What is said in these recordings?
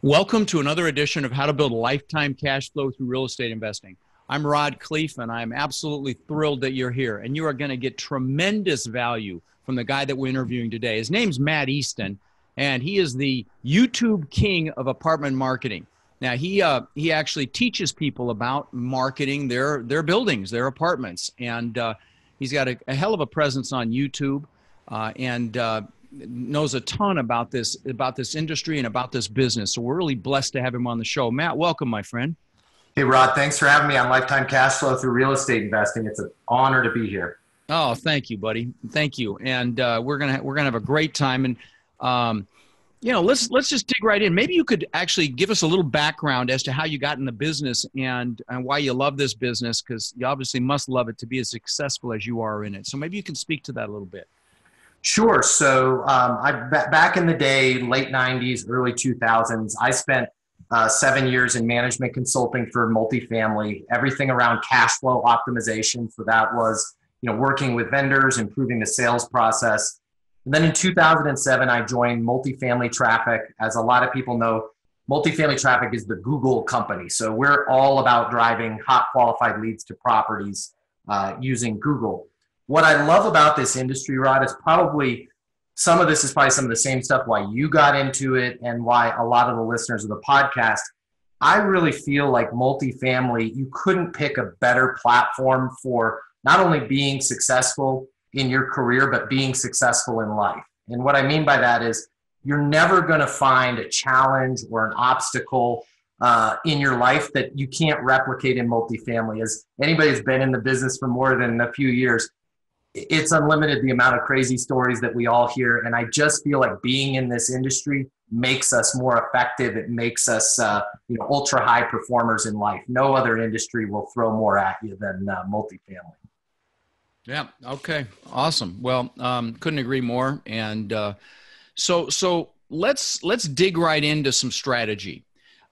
Welcome to another edition of How to Build Lifetime Cash Flow Through Real Estate Investing. I'm Khleif, and I'm absolutely thrilled that you're here. And you are going to get tremendous value from the guy that we're interviewing today. His name's Easton, and he is the YouTube king of apartment marketing. Now, he actually teaches people about marketing their buildings, their apartments, and he's got a hell of a presence on YouTube, and knows a ton about this industry and about this business. So we're really blessed to have him on the show. Matt, welcome, my friend. Hey, Rod, thanks for having me on Lifetime Cash Flow Through Real Estate Investing. It's an honor to be here. Oh, thank you, buddy. Thank you. And we're gonna have a great time. And let's just dig right in. Maybe you could actually give us a little background as to how you got in the business and why you love this business, because you obviously must love it to be as successful as you are in it. So maybe you can speak to that a little bit. Sure. So back in the day, late 90s, early 2000s, I spent 7 years in management consulting for multifamily, everything around cash flow optimization. So that was, working with vendors, improving the sales process. And then in 2007, I joined Multifamily Traffic. As a lot of people know, Multifamily Traffic is the Google company. So we're all about driving hot qualified leads to properties using Google. What I love about this industry, Rod, is probably some of the same stuff why you got into it and why a lot of the listeners of the podcast. I really feel like multifamily, you couldn't pick a better platform for not only being successful in your career, but being successful in life. And what I mean by that is you're never going to find a challenge or an obstacle in your life that you can't replicate in multifamily. As anybody who's been in the business for more than a few years, it's unlimited the amount of crazy stories that we all hear. And I just feel like being in this industry makes us more effective. It makes us ultra high performers in life. No other industry will throw more at you than multifamily. Yeah. Okay. Awesome. Well, couldn't agree more. And so let's dig right into some strategy.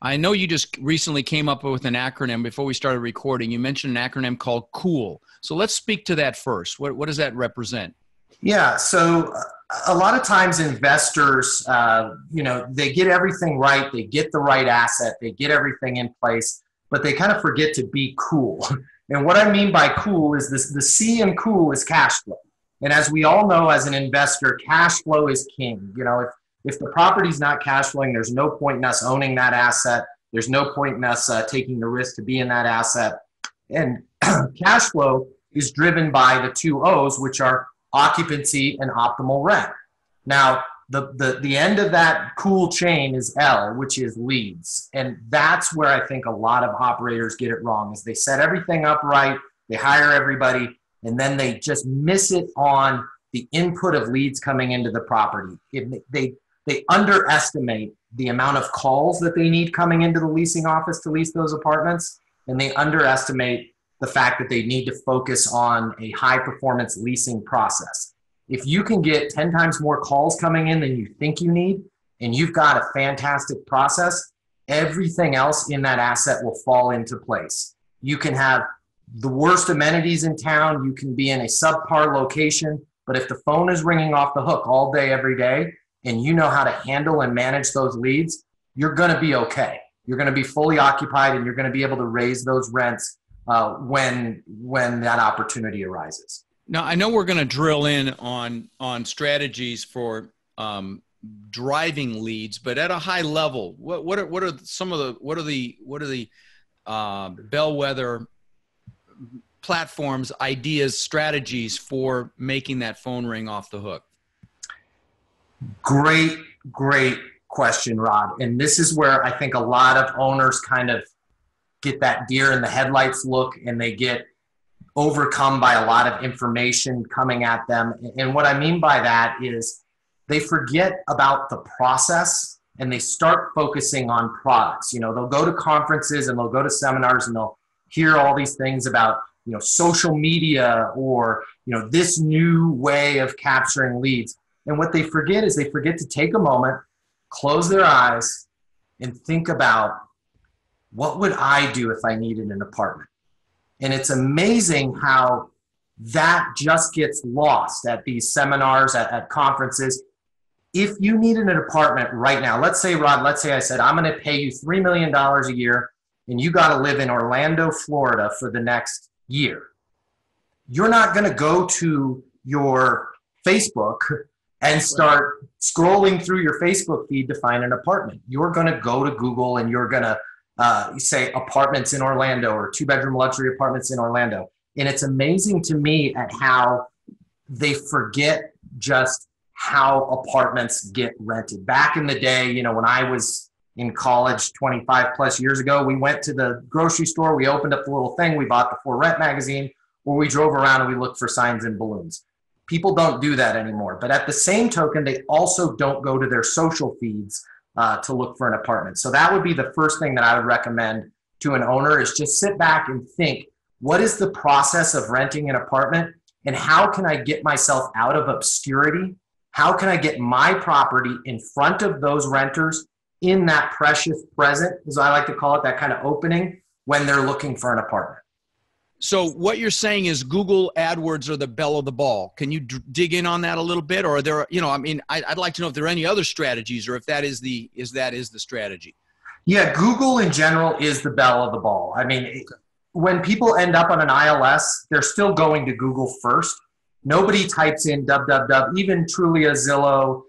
I know you just recently came up with an acronym before we started recording. You mentioned an acronym called C.O.O.L. So let's speak to that first. What does that represent? Yeah. So a lot of times investors, they get everything right. They get the right asset. They get everything in place, but they kind of forget to be cool. And what I mean by cool is this: the C in cool is cash flow. And as we all know, as an investor, cash flow is king. If the property's not cash flowing, there's no point in us owning that asset. There's no point in us taking the risk to be in that asset. And cash flow is driven by the two O's, which are occupancy and optimal rent. Now, the end of that cool chain is L, which is leads. And that's where I think a lot of operators get it wrong, is they set everything up right, they hire everybody, and then they just miss it on the input of leads coming into the property. They underestimate the amount of calls that they need coming into the leasing office to lease those apartments, and they underestimate the fact that they need to focus on a high-performance leasing process. If you can get 10 times more calls coming in than you think you need, and you've got a fantastic process, everything else in that asset will fall into place. You can have the worst amenities in town, you can be in a subpar location, but if the phone is ringing off the hook all day, every day, and you know how to handle and manage those leads, you're going to be okay. You're going to be fully occupied, and you're going to be able to raise those rents when that opportunity arises. Now, I know we're going to drill in on strategies for driving leads, but at a high level, what are the bellwether platforms, ideas, strategies for making that phone ring off the hook? Great question, Rod. And this is where I think a lot of owners kind of get that deer in the headlights look, and they get overcome by a lot of information coming at them. And what I mean by that is they forget about the process and they start focusing on products. They'll go to conferences and they'll go to seminars and they'll hear all these things about, social media or, this new way of capturing leads. And what they forget is they forget to take a moment, close their eyes, and think about, what would I do if I needed an apartment? And it's amazing how that just gets lost at these seminars, at conferences. if you needed an apartment right now, let's say, Rod, let's say I said, I'm going to pay you $3 million a year and you got to live in Orlando, Florida for the next year. You're not going to go to your Facebook and start scrolling through your Facebook feed to find an apartment. You're going to go to Google and you're going to say apartments in Orlando or 2-bedroom luxury apartments in Orlando. And it's amazing to me at how they forget just how apartments get rented. Back in the day, you know, when I was in college 25 plus years ago, we went to the grocery store, we opened up the little thing, we bought the For Rent magazine, or we drove around and we looked for signs and balloons. People don't do that anymore. But at the same token, they also don't go to their social feeds to look for an apartment. So that would be the first thing that I would recommend to an owner is just sit back and think, what is the process of renting an apartment and how can I get myself out of obscurity? How can I get my property in front of those renters in that precious present, as I like to call it, that kind of opening when they're looking for an apartment? So what you're saying is Google AdWords are the belle of the ball. Can you dig in on that a little bit? Or are there, you know, I mean, I'd like to know if there are any other strategies or if that is the strategy. Yeah, Google in general is the belle of the ball. I mean, when people end up on an ILS, they're still going to Google first. Nobody types in www, even Trulia, Zillow.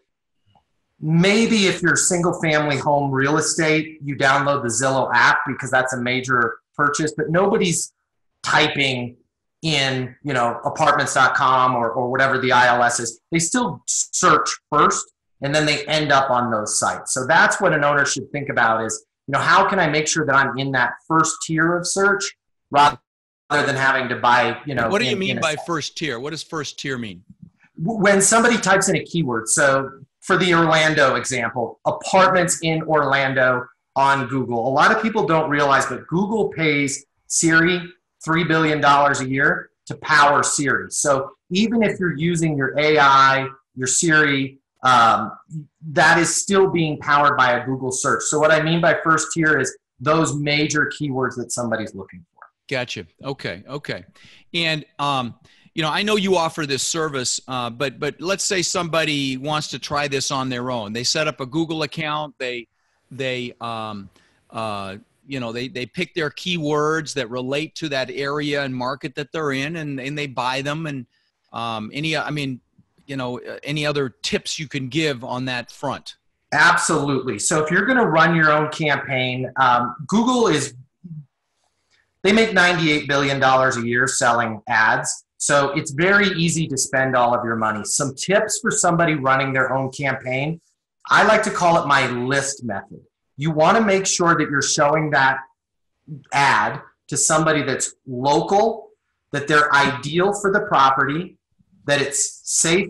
Maybe if you're single family home real estate, you download the Zillow app because that's a major purchase, but nobody's typing in, you know, apartments.com or whatever the ILS is. They still search first and then they end up on those sites. So that's what an owner should think about is, you know, how can I make sure that I'm in that first tier of search rather than having to buy, you know. What do you mean by first tier? What does first tier mean? When somebody types in a keyword, so for the Orlando example, apartments in Orlando on Google. A lot of people don't realize, but Google pays Siri $3 billion a year to power Siri. So even if you're using your AI, your Siri, that is still being powered by a Google search. So what I mean by first tier is those major keywords that somebody's looking for. Gotcha. Okay. And, you know, I know you offer this service, but let's say somebody wants to try this on their own. They set up a Google account. They pick their keywords that relate to that area and market that they're in, and they buy them. And any other tips you can give on that front? Absolutely. So if you're going to run your own campaign, Google they make $98 billion a year selling ads. So it's very easy to spend all of your money. Some tips for somebody running their own campaign. I like to call it my list method. You want to make sure that you're showing that ad to somebody that's local, that they're ideal for the property, that it's safe,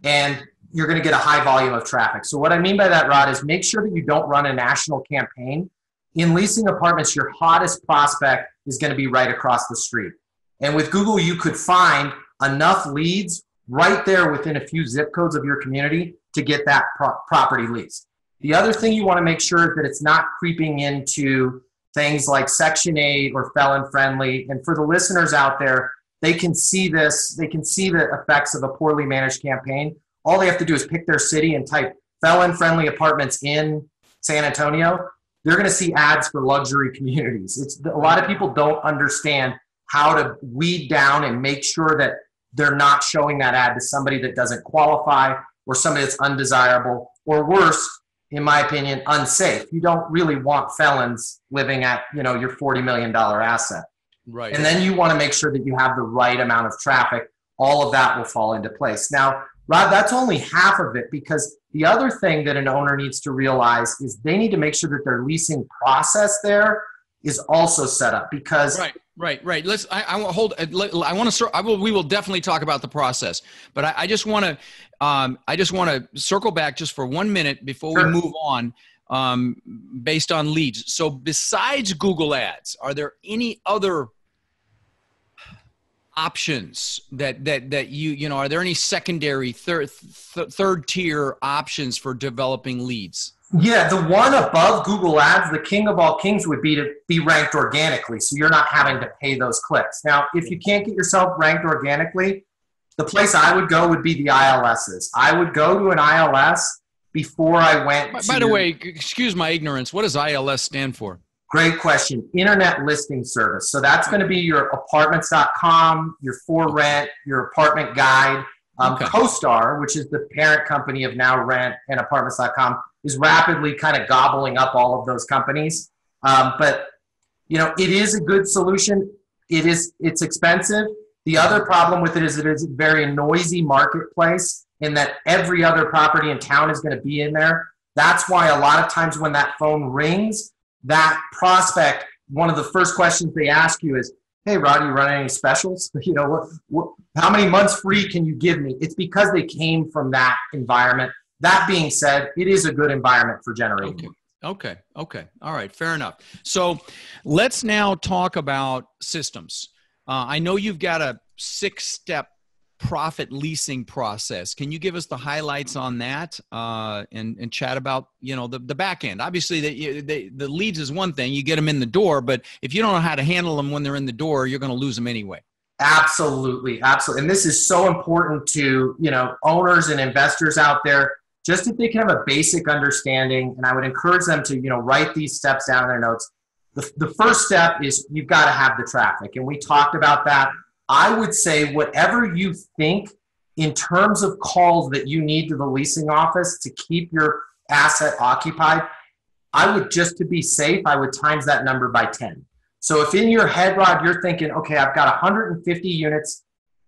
and you're going to get a high volume of traffic. So what I mean by that, Rod, is make sure that you don't run a national campaign. In leasing apartments, your hottest prospect is going to be right across the street. And with Google, you could find enough leads right there within a few zip codes of your community to get that property leased. The other thing you want to make sure is that it's not creeping into things like Section 8 or felon friendly. And for the listeners out there, they can see this. They can see the effects of a poorly managed campaign. All they have to do is pick their city and type felon friendly apartments in San Antonio. They're going to see ads for luxury communities. A lot of people don't understand how to weed down and make sure that they're not showing that ad to somebody that doesn't qualify or somebody that's undesirable, or worse, in my opinion, unsafe. You don't really want felons living at, you know, your $40 million asset. Right. And then you want to make sure that you have the right amount of traffic. All of that will fall into place. Now, Rod, that's only half of it, because the other thing that an owner needs to realize is they need to make sure that their leasing process there is also set up, because Right. We will definitely talk about the process, but I just want to circle back just for 1 minute before we move on, based on leads. So besides Google Ads, are there any other options that are there any secondary third tier options for developing leads? Yeah, the one above Google Ads, the king of all kings, would be to be ranked organically, so you're not having to pay those clicks. Now, if you can't get yourself ranked organically, The place I would go would be the ILSs. I would go to an ILS before I went to... By the way, excuse my ignorance, what does ILS stand for? Great question. Internet listing service. So that's going to be your apartments.com, your For Rent, your apartment guide. CoStar, which is the parent company of Now Rent and apartments.com, is rapidly kind of gobbling up all of those companies. But, you know, it is a good solution. It's expensive. The other problem with it is a very noisy marketplace in that every other property in town is going to be in there. That's why a lot of times when that phone rings, that prospect, one of the first questions they ask you is, hey, Rod, you running any specials? You know, how many months free can you give me? It's because they came from that environment. That being said, it is a good environment for generating. Okay. All right. Fair enough. So let's now talk about systems. I know you've got a 6-step profit leasing process. Can you give us the highlights on that and chat about, you know, the back end? Obviously, the leads is one thing. You get them in the door, but if you don't know how to handle them when they're in the door, you're going to lose them anyway. Absolutely. And this is so important to, you know, owners and investors out there, just if they can have a basic understanding. And I would encourage them to, you know, write these steps down in their notes. The first step is you've got to have the traffic. And we talked about that. I would say whatever you think in terms of calls that you need to the leasing office to keep your asset occupied, I would, just to be safe, I would times that number by 10. So if in your head, Rod, you're thinking, okay, I've got 150 units.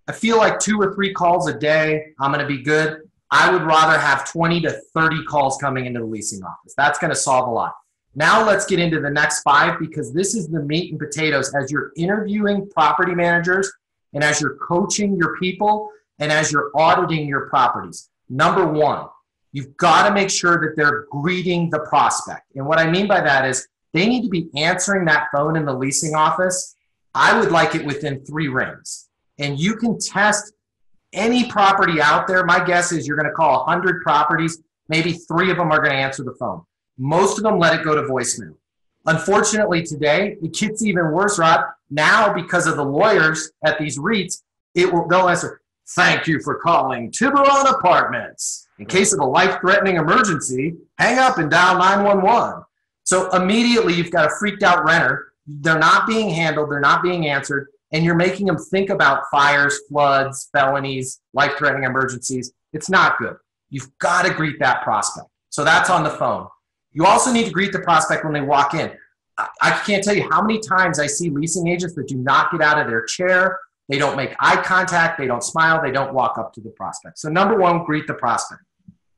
I feel like 2 or 3 calls a day, I'm going to be good. I would rather have 20 to 30 calls coming into the leasing office. That's going to solve a lot. Now let's get into the next 5, because this is the meat and potatoes as you're interviewing property managers and as you're coaching your people and as you're auditing your properties. Number 1, you've got to make sure that they're greeting the prospect. And what I mean by that is they need to be answering that phone in the leasing office. I would like it within 3 rings. And you can test any property out there. My guess is you're going to call 100 properties. Maybe 3 of them are going to answer the phone. Most of them let it go to voicemail. Unfortunately, today, it gets even worse, Rod. Now, because of the lawyers at these REITs, they'll answer, thank you for calling Tiburon Apartments. In case of a life-threatening emergency, hang up and dial 911. So immediately, you've got a freaked out renter. They're not being handled. They're not being answered. And you're making them think about fires, floods, felonies, life-threatening emergencies. It's not good. You've got to greet that prospect. So that's on the phone. You also need to greet the prospect when they walk in. I can't tell you how many times I see leasing agents that do not get out of their chair. They don't make eye contact. They don't smile. They don't walk up to the prospect. So number 1, greet the prospect.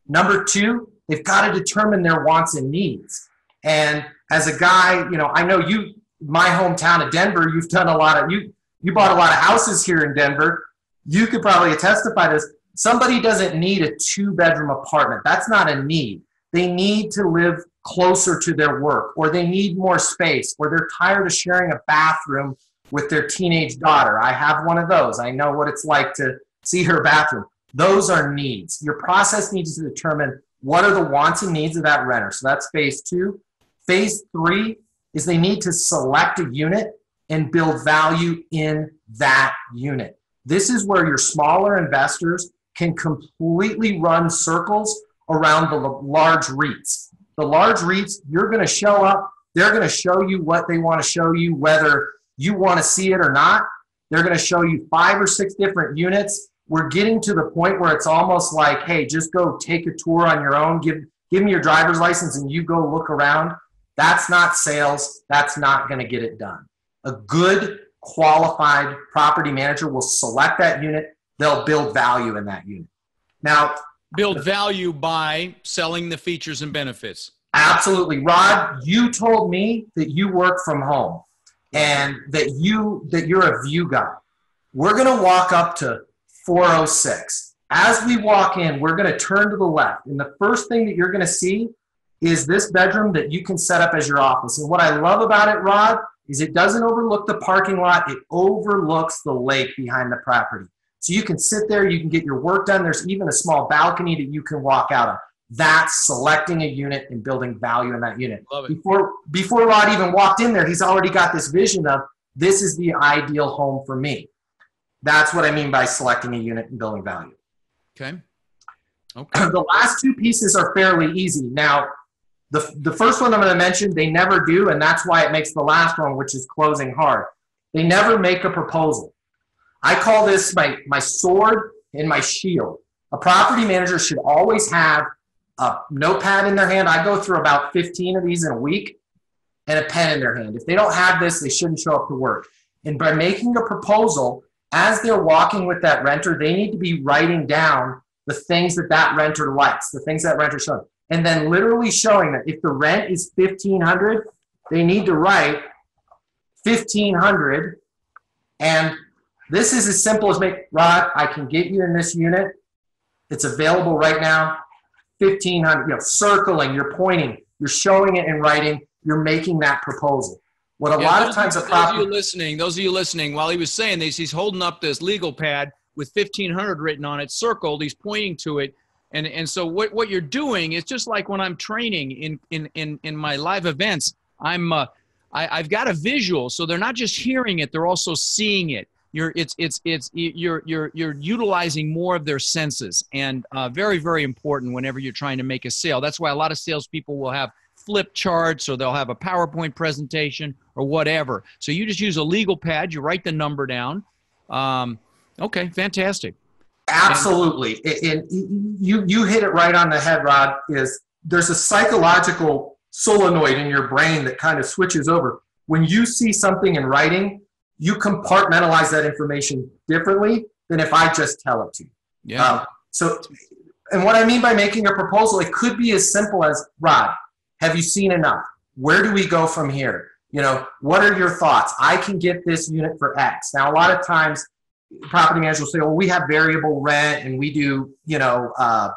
Number 2, they've got to determine their wants and needs. And as a guy, you know, I know you, my hometown of Denver, you've done a lot of, you bought a lot of houses here in Denver. You could probably testify to this. Somebody doesn't need a 2-bedroom apartment. That's not a need. They need to live closer to their work, or they need more space, or they're tired of sharing a bathroom with their teenage daughter. I have one of those. I know what it's like to see her bathroom. Those are needs. Your process needs to determine what are the wants and needs of that renter. So that's phase 2. Phase 3 is they need to select a unit and build value in that unit. This is where your smaller investors can completely run circles around the large REITs. The large REITs, you're going to show up. They're going to show you what they want to show you, whether you want to see it or not. They're going to show you 5 or 6 different units. We're getting to the point where it's almost like, hey, just go take a tour on your own. Give me your driver's license and you go look around. That's not sales. That's not going to get it done. A good, qualified property manager will select that unit. They'll build value in that unit. Now, build value by selling the features and benefits. Absolutely. Rod, you told me that you work from home and that you're a view guy. We're going to walk up to 406. As we walk in, we're going to turn to the left. And the first thing that you're going to see is this bedroom that you can set up as your office. And what I love about it, Rod, is it doesn't overlook the parking lot. It overlooks the lake behind the property. So you can sit there, you can get your work done. There's even a small balcony that you can walk out of. That's selecting a unit and building value in that unit. Love it. Before Rod even walked in there, he's already got this vision of, this is the ideal home for me. That's what I mean by selecting a unit and building value. Okay. The last two pieces are fairly easy. Now, the first one I'm going to mention, they never do, and that's why it makes the last one, which is closing hard. They never make a proposal. I call this my sword and my shield. A property manager should always have a notepad in their hand. I go through about 15 of these in a week, and a pen in their hand. If they don't have this, they shouldn't show up to work. And by making a proposal, as they're walking with that renter, they need to be writing down the things that renter likes, the things that renter shows, and then literally showing that if the rent is $1,500, they need to write $1,500. And this is as simple as Rod, I can get you in this unit. It's available right now, $1,500. Circling, you're pointing, you're showing it in writing, you're making that proposal. What a lot of times those of you listening, while he was saying this, he's holding up this legal pad with 1,500 written on it, circled. He's pointing to it, and so what you're doing is just like when I'm training in my live events. I've got a visual, so they're not just hearing it; they're also seeing it. You're utilizing more of their senses, and very, very important whenever you're trying to make a sale. That's why a lot of salespeople will have flip charts, or they'll have a PowerPoint presentation or whatever. So you just use a legal pad, you write the number down. Okay, fantastic. Absolutely. And you hit it right on the head, Rod. There's a psychological solenoid in your brain that kind of switches over. When you see something in writing, you compartmentalize that information differently than if I just tell it to you. Yeah. And what I mean by making a proposal, it could be as simple as, Rod, have you seen enough? Where do we go from here? What are your thoughts? I can get this unit for X. Now, a lot of times, property managers will say, well, we have variable rent and we do, LRO,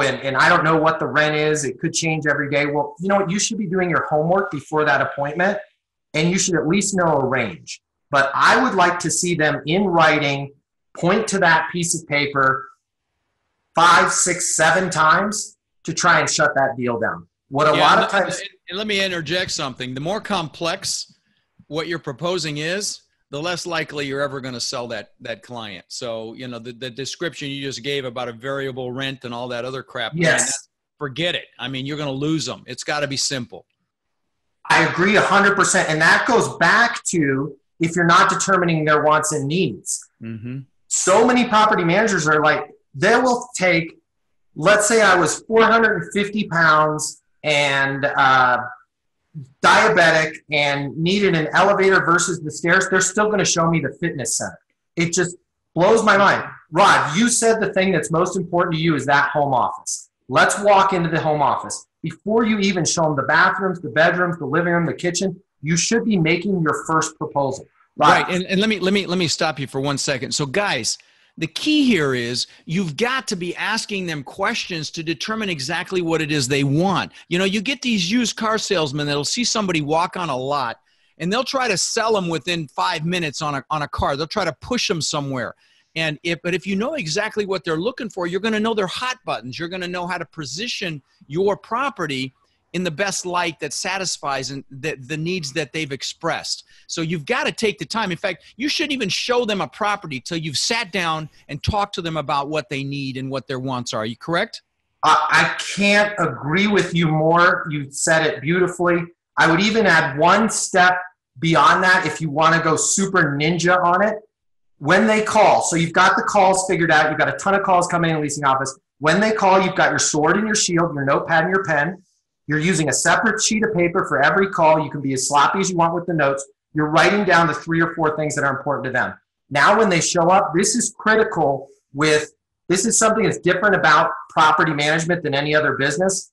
and I don't know what the rent is. It could change every day. Well, you know what? You should be doing your homework before that appointment, and you should at least know a range. But I would like to see them in writing, point to that piece of paper 5, 6, 7 times to try and shut that deal down. What a lot of times. And let me interject something. The more complex what you're proposing is, the less likely you're ever going to sell that client. So, the description you just gave about a variable rent and all that other crap, yes. Forget it. I mean, you're going to lose them. It's got to be simple. I agree 100%. And that goes back to if you're not determining their wants and needs. Mm-hmm. So many property managers are like, they will take, let's say I was 450 pounds and diabetic and needed an elevator versus the stairs. They're still going to show me the fitness center. It just blows my mind. Rod, you said the thing that's most important to you is that home office. Let's walk into the home office. Before you even show them the bathrooms, the bedrooms, the living room, the kitchen, you should be making your first proposal. Right. And let me stop you for 1 second. So guys, the key here is you've got to be asking them questions to determine exactly what it is they want. You get these used car salesmen that'll see somebody walk on a lot and they'll try to sell them within 5 minutes on a car. They'll try to push them somewhere. But if you know exactly what they're looking for, you're going to know their hot buttons. You're going to know how to position your property in the best light that satisfies the needs that they've expressed. So you've got to take the time. In fact, you shouldn't even show them a property till you've sat down and talked to them about what they need and what their wants are. Are you correct? I can't agree with you more. You said it beautifully. I would even add one step beyond that if you want to go super ninja on it. When they call, so you've got the calls figured out. You've got a ton of calls coming in the leasing office. When they call, you've got your sword and your shield, your notepad and your pen. You're using a separate sheet of paper for every call. You can be as sloppy as you want with the notes. You're writing down the 3 or 4 things that are important to them. Now, when they show up, this is critical this is something that's different about property management than any other business.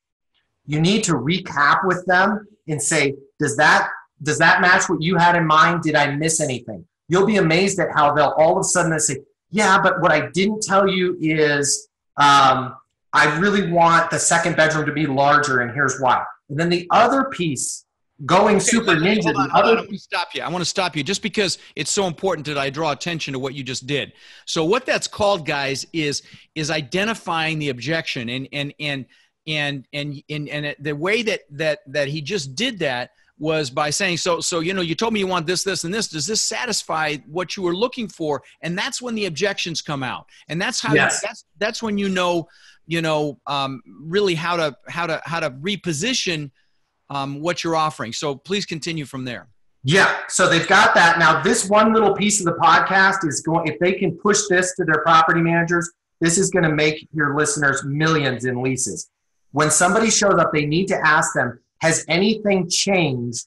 You need to recap with them and say, does that match what you had in mind? Did I miss anything? You'll be amazed at how they'll all of a sudden say, yeah, but what I didn't tell you is I really want the second bedroom to be larger, and here's why. And then the other piece, going super ninja. I want to stop you just because it's so important that I draw attention to what you just did. So what that's called, guys, is identifying the objection, and the way that he just did that was by saying, so you told me you want this, this, and this. Does this satisfy what you were looking for? And that's when the objections come out, and that's how that's when really how to reposition what you're offering. So please continue from there. Yeah, so they've got that. Now, this one little piece of the podcast is going, if they can push this to their property managers, this is going to make your listeners millions in leases. When somebody shows up, they need to ask them, has anything changed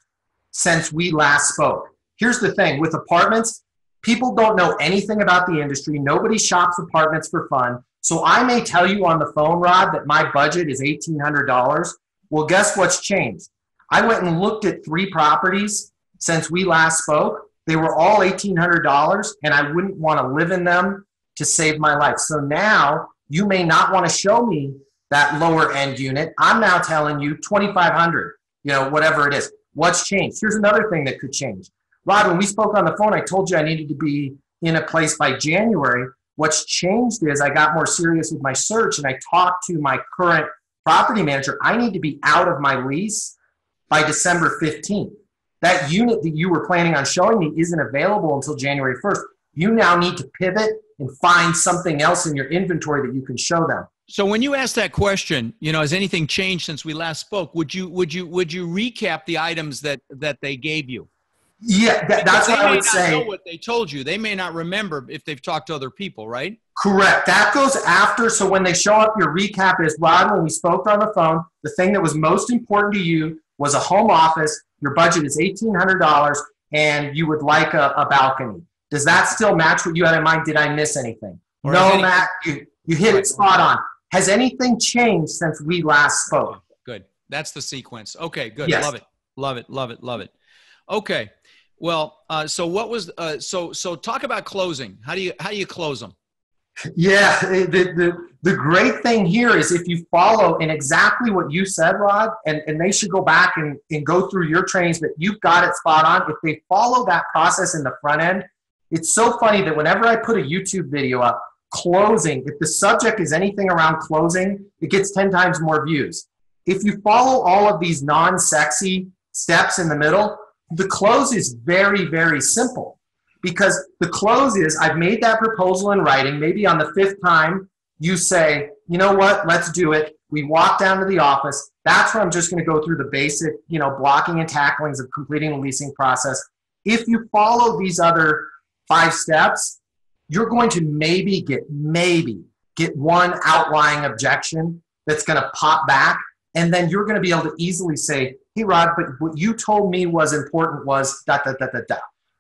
since we last spoke? Here's the thing, with apartments, people don't know anything about the industry. Nobody shops apartments for fun. So I may tell you on the phone, Rod, that my budget is $1,800. Well, guess what's changed? I went and looked at 3 properties since we last spoke. They were all $1,800, and I wouldn't want to live in them to save my life. So now you may not want to show me that lower end unit. I'm now telling you 2,500, whatever it is. What's changed? Here's another thing that could change. Rod, when we spoke on the phone, I told you I needed to be in a place by January. What's changed is I got more serious with my search, and I talked to my current property manager. I need to be out of my lease by December 15th. That unit that you were planning on showing me isn't available until January 1st. You now need to pivot and find something else in your inventory that you can show them. So when you ask that question, has anything changed since we last spoke? Would you recap the items that they gave you? Yeah, that's what I would say. They may not know what they told you. They may not remember if they've talked to other people, right? Correct. That goes after. So when they show up, your recap is, Rod, when we spoke on the phone, the thing that was most important to you was a home office. Your budget is $1,800, and you would like a balcony. Does that still match what you had in mind? Did I miss anything? Or no, Matt, you hit it spot on. Has anything changed since we last spoke? Good. That's the sequence. Okay, good. Yes. Love it. Love it. Love it. Love it. Okay. Well, so what was so talk about closing. How do you close them? Yeah, the great thing here is if you follow in exactly what you said, Rod, and they should go back and go through your trainings, but you've got it spot on. If they follow that process in the front end, it's so funny that whenever I put a YouTube video up, closing, if the subject is anything around closing, it gets 10 times more views. If you follow all of these non-sexy steps in the middle, the close is very, very simple. Because the close is, I've made that proposal in writing. Maybe on the 5th time, you say, you know what, let's do it. We walk down to the office. That's where I'm just going to go through the basic, blocking and tacklings of completing the leasing process. If you follow these other 5 steps, you're going to maybe get one outlying objection that's going to pop back. And then you're going to be able to easily say, hey, Rod, but what you told me was important was ...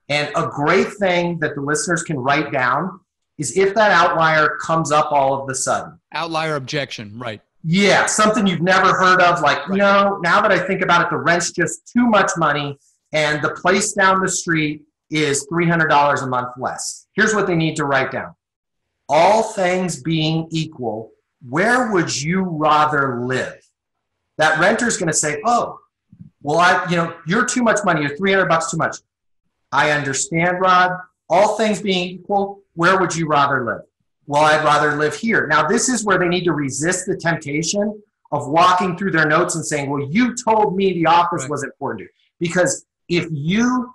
And a great thing that the listeners can write down is if that outlier comes up all of a sudden. Outlier objection, right. Yeah, something you've never heard of, like, right. Now that I think about it, the rent's just too much money, and the place down the street is $300 a month less. Here's what they need to write down. All things being equal, where would you rather live? That renter's going to say, oh, well, you're too much money. You're $300 too much. I understand, Rod. All things being equal, where would you rather live? Well, I'd rather live here. Now, this is where they need to resist the temptation of walking through their notes and saying, well, you told me the office was important to you. Because if you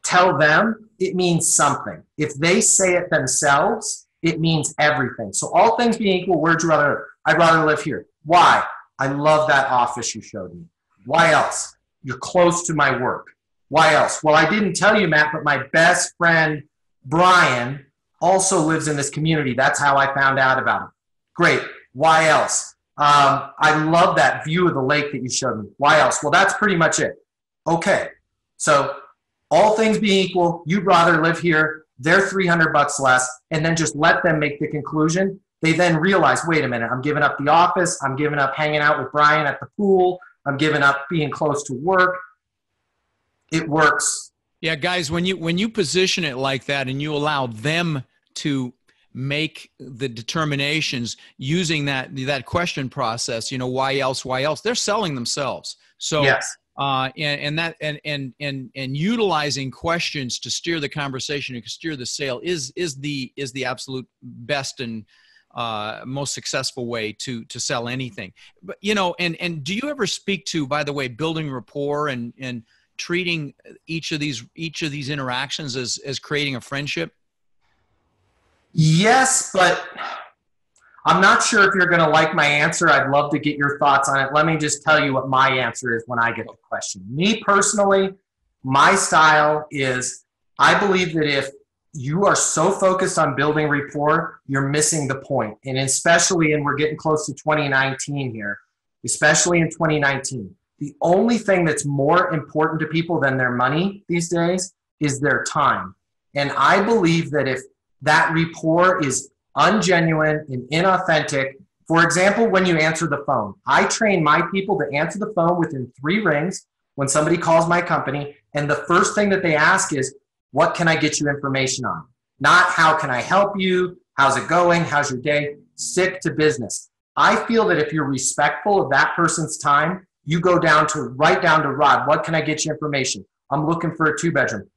tell them, it means something. If they say it themselves, it means everything. So all things being equal, where'd you rather live? I'd rather live here. Why? I love that office you showed me. Why else? You're close to my work. Why else? Well, I didn't tell you, Matt, but my best friend, Brian, also lives in this community. That's how I found out about him. Great. Why else? I love that view of the lake that you showed me. Why else? Well, that's pretty much it. Okay. So all things being equal, you'd rather live here. They're $300 less. And then just let them make the conclusion. They then realize, wait a minute, I'm giving up the office. I'm giving up hanging out with Brian at the pool. I'm giving up being close to work. It works. Yeah, guys, when you position it like that and you allow them to make the determinations using that question process, why else, they're selling themselves. So yes. And utilizing questions to steer the conversation and steer the sale is the absolute best and most successful way to sell anything. But and do you ever speak to, by the way, building rapport and treating each of these interactions as creating a friendship? Yes, but I'm not sure if you're going to like my answer. I'd love to get your thoughts on it. Let me just tell you what my answer is when I get the question. Me personally, my style is, I believe that if you are so focused on building rapport, you're missing the point. And especially, and we're getting close to 2019 here, especially in 2019, the only thing that's more important to people than their money these days is their time. And I believe that if that rapport is ungenuine and inauthentic, for example, when you answer the phone, I train my people to answer the phone within 3 rings when somebody calls my company. And the first thing that they ask is, what can I get you information on? Not how can I help you? How's it going? How's your day? Stick to business. I feel that if you're respectful of that person's time, you go right down to Rod. What can I get you information? I'm looking for a 2-bedroom.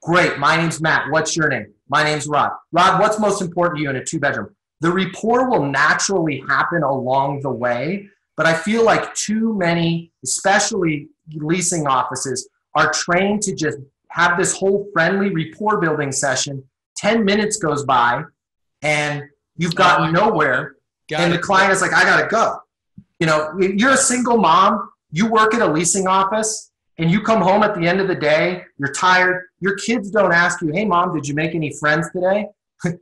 Great. My name's Matt. What's your name? My name's Rod. Rod, what's most important to you in a 2-bedroom? The rapport will naturally happen along the way, but I feel like too many, especially leasing offices, are trained to just have this whole friendly rapport building session. 10 minutes goes by and you've gotten nowhere. And the client is like, I got to go. You know, you're a single mom, you work at a leasing office, and you come home at the end of the day, you're tired. Your kids don't ask you, hey, Mom, did you make any friends today?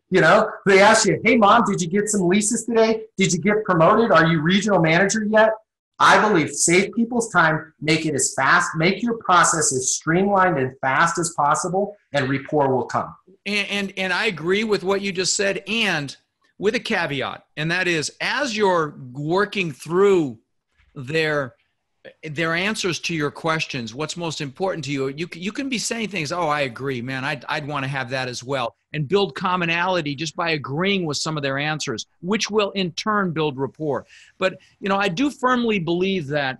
You know, they ask you, hey, Mom, did you get some leases today? Did you get promoted? Are you regional manager yet? I believe save people's time, make it as fast, make your process as streamlined and fast as possible, and rapport will come. And I agree with what you just said, and with a caveat, and that is, as you're working through their answers to your questions, what's most important to you, you can be saying things, oh, I agree, man, I'd want to have that as well, and build commonality just by agreeing with some of their answers, which will in turn build rapport. But, you know, I do firmly believe that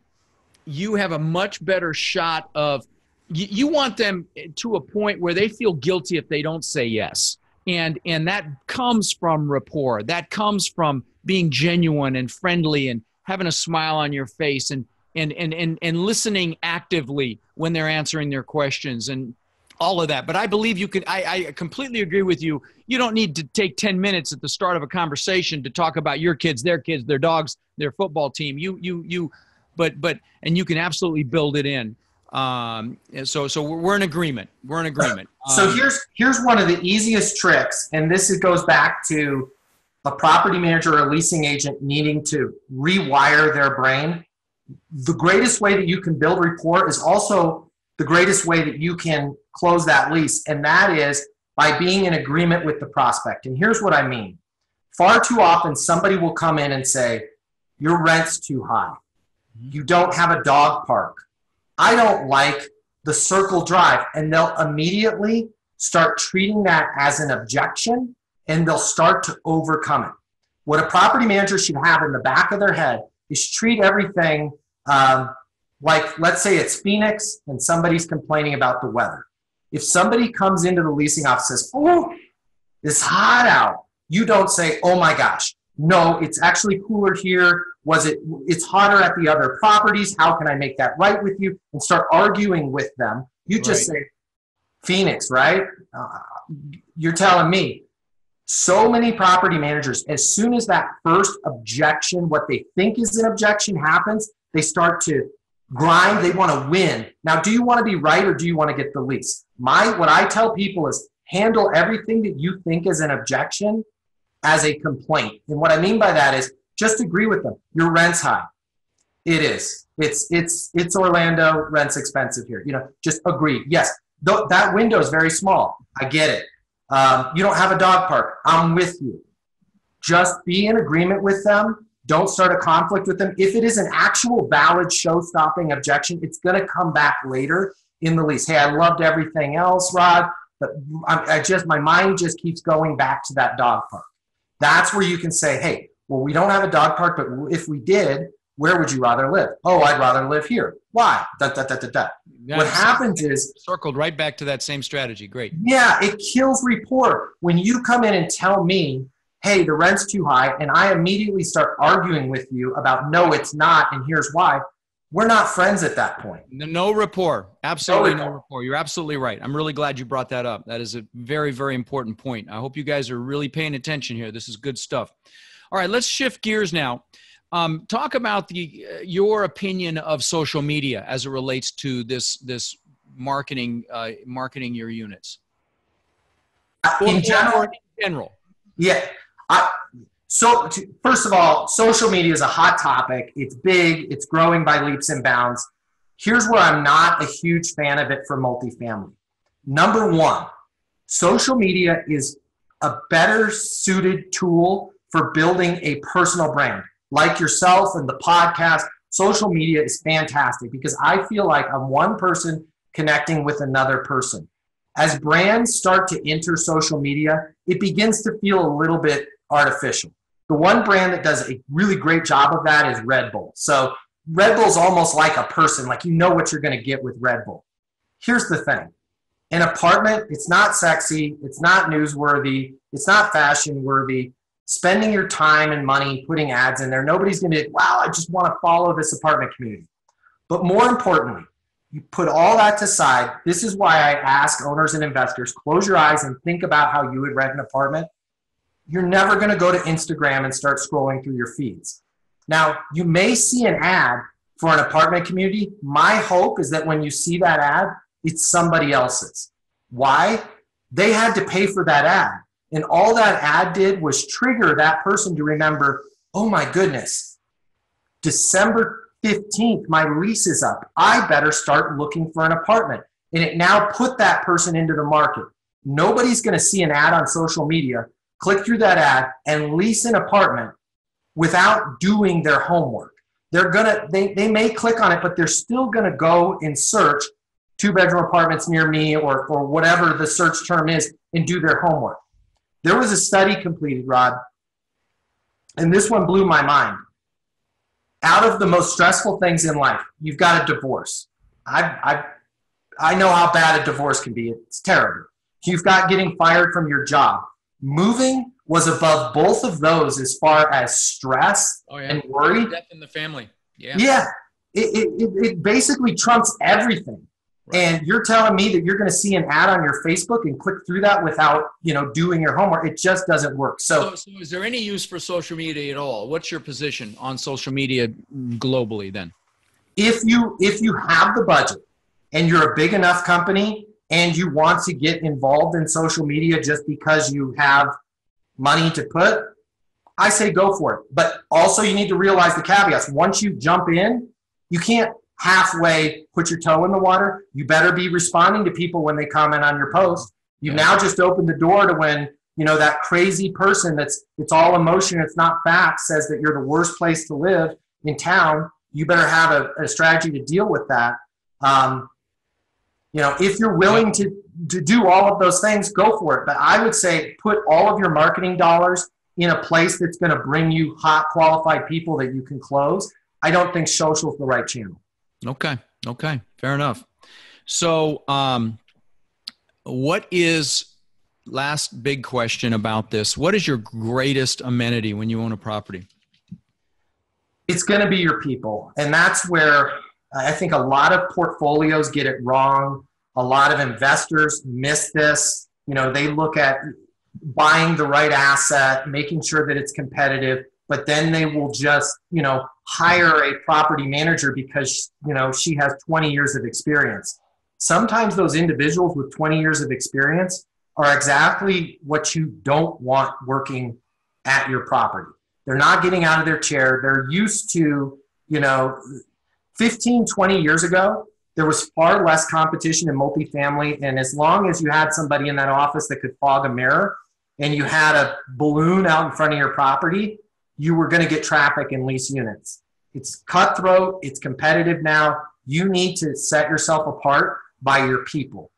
you have a much better shot of, you want them to a point where they feel guilty if they don't say yes. And that comes from rapport. That comes from being genuine and friendly and having a smile on your face and listening actively when they're answering their questions and all of that. But I believe you can, I completely agree with you. You don't need to take 10 minutes at the start of a conversation to talk about your kids, their dogs, their football team. And you can absolutely build it in. So we're in agreement. We're in agreement. So here's one of the easiest tricks. And this goes back to a property manager or a leasing agent needing to rewire their brain. The greatest way that you can build rapport is also the greatest way that you can close that lease. And that is by being in agreement with the prospect. And here's what I mean. Far too often, somebody will come in and say, your rent's too high. You don't have a dog park. I don't like the circle drive. And they'll immediately start treating that as an objection, and they'll start to overcome it. What a property manager should have in the back of their head is treat everything like, let's say it's Phoenix and somebody's complaining about the weather. If somebody comes into the leasing office and says, oh, it's hot out, you don't say, oh my gosh, no, it's actually cooler here. It's hotter at the other properties. How can I make that right with you? And start arguing with them. You just say, Phoenix, right? You're telling me. So many property managers, as soon as that first objection, what they think is an objection happens, they start to grind. They want to win. Now, do you want to be right or do you want to get the lease? What I tell people is handle everything that you think is an objection as a complaint. And what I mean by that is just agree with them. Your rent's high. It is. It's Orlando. Rent's expensive here. You know, just agree. Yes, that window is very small. I get it. You don't have a dog park. I'm with you. Just be in agreement with them. Don't start a conflict with them. If it is an actual valid show-stopping objection, it's going to come back later in the lease. Hey, I loved everything else, Rod, but my mind just keeps going back to that dog park. That's where you can say, hey, well, we don't have a dog park, but if we did, where would you rather live? Oh, I'd rather live here. Why? What happens is circled right back to that same strategy. Great. Yeah, it kills rapport. When you come in and tell me, hey, the rent's too high, and I immediately start arguing with you about, no, it's not, and here's why, we're not friends at that point. No rapport. Absolutely no rapport. You're absolutely right. I'm really glad you brought that up. That is a very, very important point. I hope you guys are really paying attention here. This is good stuff. All right, let's shift gears now. Talk about your opinion of social media as it relates to this marketing your units. In general. Yeah. So first of all, social media is a hot topic. It's big. It's growing by leaps and bounds. Here's where I'm not a huge fan of it for multifamily. Number one, social media is a better suited tool for building a personal brand. Like yourself and the podcast, social media is fantastic because I feel like I'm one person connecting with another person. As brands start to enter social media, it begins to feel a little bit artificial. The one brand that does a really great job of that is Red Bull. So Red Bull's almost like a person, like you know what you're going to get with Red Bull. Here's the thing. An apartment, it's not sexy, it's not newsworthy, it's not fashion worthy. Spending your time and money putting ads in there, nobody's going to, wow, I just want to follow this apartment community. But more importantly, you put all that to side. This is why I ask owners and investors, close your eyes and think about how you would rent an apartment. You're never going to go to Instagram and start scrolling through your feeds. Now, you may see an ad for an apartment community. My hope is that when you see that ad, it's somebody else's. Why? They had to pay for that ad. And all that ad did was trigger that person to remember, oh my goodness, December 15th, my lease is up. I better start looking for an apartment. And it now put that person into the market. Nobody's going to see an ad on social media, click through that ad, and lease an apartment without doing their homework. They may click on it, but they're still going to go and search 2-bedroom apartments near me or whatever the search term is and do their homework. There was a study completed, Rod, and this one blew my mind. Out of the most stressful things in life, you've got a divorce. I know how bad a divorce can be. It's terrible. You've got getting fired from your job. Moving was above both of those as far as stress and worry. Death in the family. Yeah. It basically trumps everything. Right. And you're telling me that you're going to see an ad on your Facebook and click through that without, doing your homework. It just doesn't work. So is there any use for social media at all? What's your position on social media globally then? If you have the budget and you're a big enough company and you want to get involved in social media just because you have money to put, I say go for it. But also you need to realize the caveats. Once you jump in, you can't halfway put your toe in the water. You better be responding to people when they comment on your post. You've now just opened the door to when, that crazy person it's all emotion, it's not facts, says that you're the worst place to live in town. You better have a strategy to deal with that. If you're willing to do all of those things, go for it. But I would say put all of your marketing dollars in a place that's going to bring you hot, qualified people that you can close. I don't think social is the right channel. Okay. Fair enough. So what is, last big question about this, what is your greatest amenity when you own a property? It's going to be your people. And that's where I think a lot of portfolios get it wrong. A lot of investors miss this. They look at buying the right asset, making sure that it's competitive, but then they will just, hire a property manager because, she has 20 years of experience. Sometimes those individuals with 20 years of experience are exactly what you don't want working at your property. They're not getting out of their chair. They're used to, 15, 20 years ago, there was far less competition in multifamily. And as long as you had somebody in that office that could fog a mirror and you had a balloon out in front of your property, you were going to get traffic and lease units. It's cutthroat. It's competitive now. You need to set yourself apart by your people.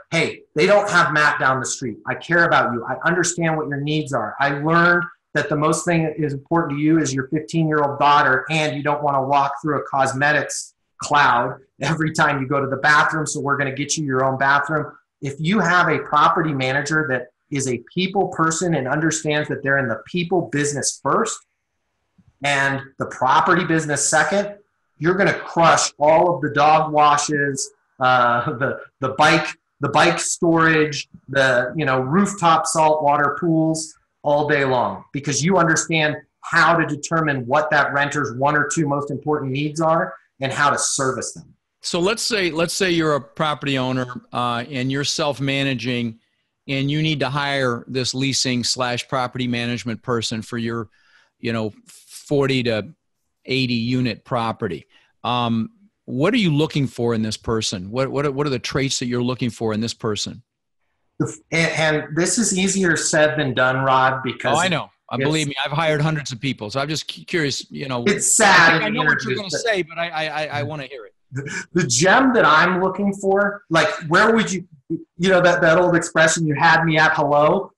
Hey, they don't have Matt down the street. I care about you. I understand what your needs are. I learned that the most thing that is important to you is your 15-year-old daughter, and you don't want to walk through a cosmetics cloud every time you go to the bathroom, so we're going to get you your own bathroom. If you have a property manager that is a people person and understands that they're in the people business first and the property business second, you're going to crush all of the dog washes, the bike storage, the rooftop saltwater pools all day long, because you understand how to determine what that renter's one or two most important needs are and how to service them. So let's say you're a property owner and you're self-managing, and you need to hire this leasing/property management person for your 40 to 80 unit property. What are you looking for in this person? What are the traits that you're looking for in this person? And this is easier said than done, Rod, because I know. Believe me, I've hired hundreds of people, so I'm just curious. It's sad. I know what you're going to say, but I want to hear it. The gem that I'm looking for, like, where would you, that old expression, you had me at hello,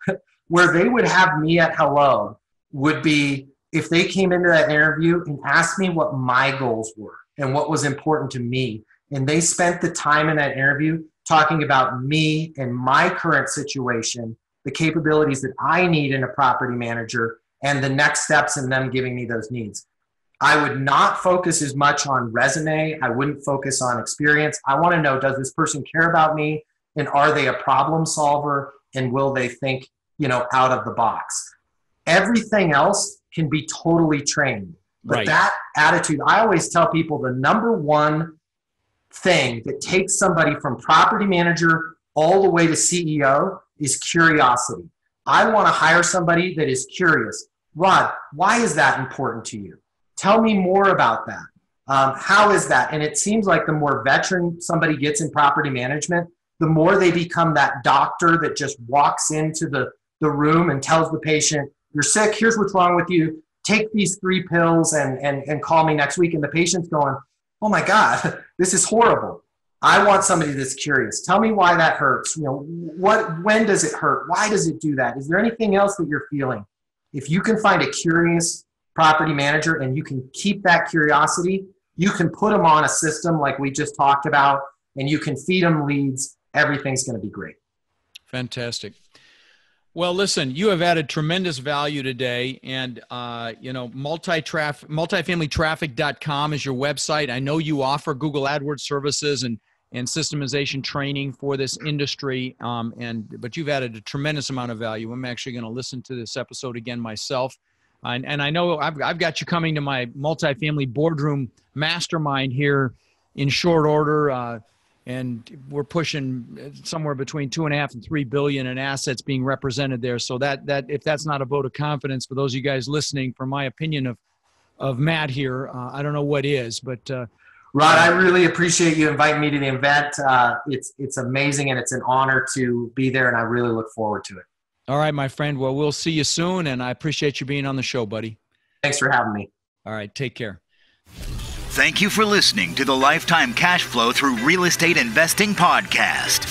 where they would have me at hello would be if they came into that interview and asked me what my goals were and what was important to me. And they spent the time in that interview talking about me and my current situation, the capabilities that I need in a property manager, and the next steps in them giving me those needs. I would not focus as much on resume. I wouldn't focus on experience. I want to know, does this person care about me? And are they a problem solver? And will they think, out of the box? Everything else can be totally trained. But right. That attitude, I always tell people the number one thing that takes somebody from property manager all the way to CEO is curiosity. I want to hire somebody that is curious. Rod, why is that important to you? Tell me more about that. How is that? And it seems like the more veteran somebody gets in property management, the more they become that doctor that just walks into the room and tells the patient, you're sick, here's what's wrong with you, take these 3 pills and call me next week. And the patient's going, oh my God, this is horrible. I want somebody that's curious. Tell me why that hurts. When does it hurt? Why does it do that? Is there anything else that you're feeling? If you can find a curious property manager and you can keep that curiosity, you can put them on a system like we just talked about, and you can feed them leads. Everything's going to be great. Fantastic. Well, listen, you have added tremendous value today, and multifamilytraffic.com is your website. I know you offer Google AdWords services and systemization training for this industry, but you've added a tremendous amount of value. I'm actually going to listen to this episode again myself. And I know I've got you coming to my multifamily boardroom mastermind here in short order, and we're pushing somewhere between 2.5 and 3 billion in assets being represented there. So that if that's not a vote of confidence for those of you guys listening, for my opinion of Matt here, I don't know what is. But Rod, I really appreciate you inviting me to the event. It's amazing, and it's an honor to be there, and I really look forward to it. All right, my friend. Well, we'll see you soon, and I appreciate you being on the show, buddy. Thanks for having me. All right, take care. Thank you for listening to the Lifetime Cash Flow Through Real Estate Investing podcast.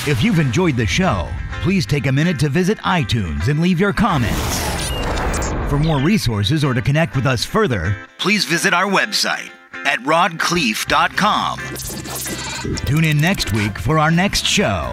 If you've enjoyed the show, please take a minute to visit iTunes and leave your comments. For more resources or to connect with us further, please visit our website at rodkhleif.com. Tune in next week for our next show.